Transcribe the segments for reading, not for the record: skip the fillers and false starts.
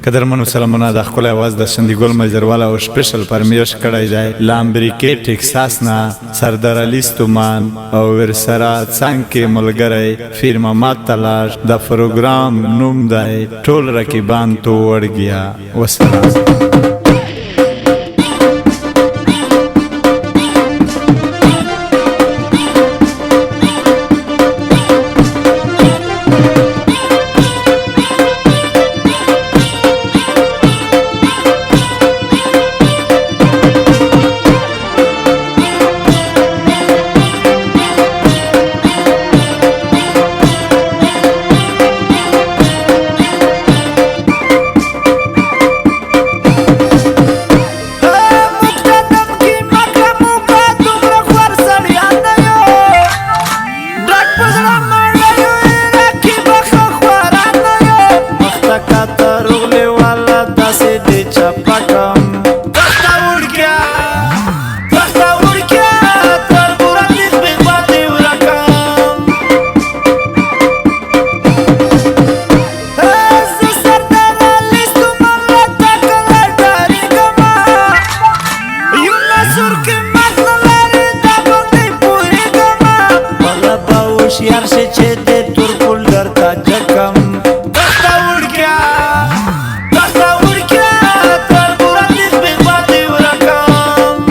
قدرمنو سلامونه د خپل आवाज د سندګل مجروالا او سپیشل پرمیش کړای دی لامبریکې ټکساس نه سردار علي ستومان او ورسره څنګه ملګری فیرما ماتلاش د پروګرام نوم دی ټول رقیبان تو ورګیا وسلام यार से चेते तुर पुल डरता जकम दस्ता उड़ क्या तर बुरा दिस बिग बाती रकम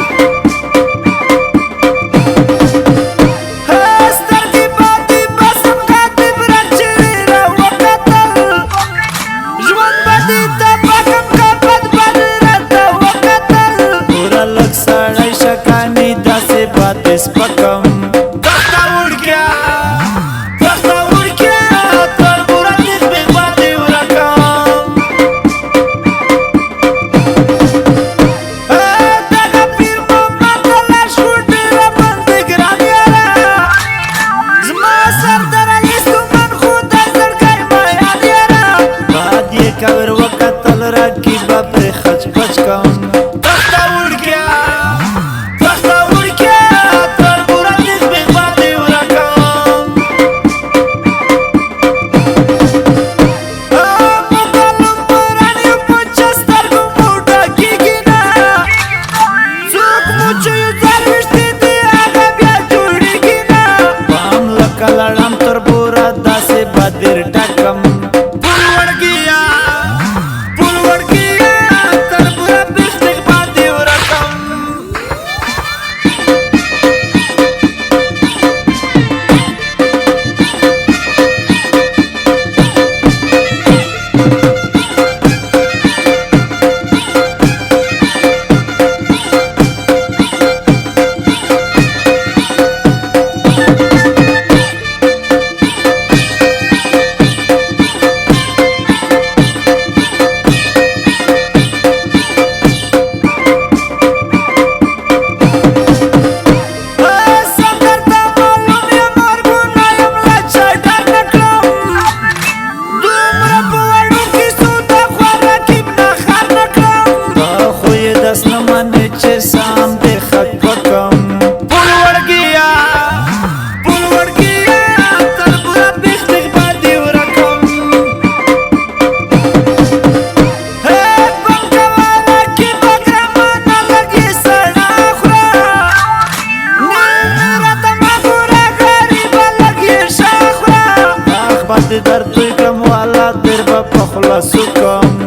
हस्तर की बाती बसम खाती ब्रचली वकतल जुवन बदी तबकम का बद रहता वकतल पूरा लग साड़ाई शकानी दासे बातें स्पकम दस्ता उड़ क्या कवर वकतल राकी बाप रे खच पच कम दस्ता उड़ क्या तर बुरा दिस बिग बाती रकम मुकलम पुरानी पुचस्तर को मोटा की गिना सुख मुझे दरविश्ती दी आगा ब्या जुड़ी गिना पाम लकलड़म तर बुरा दासे बदिर टकम در توی کم والا در با پخلا سکم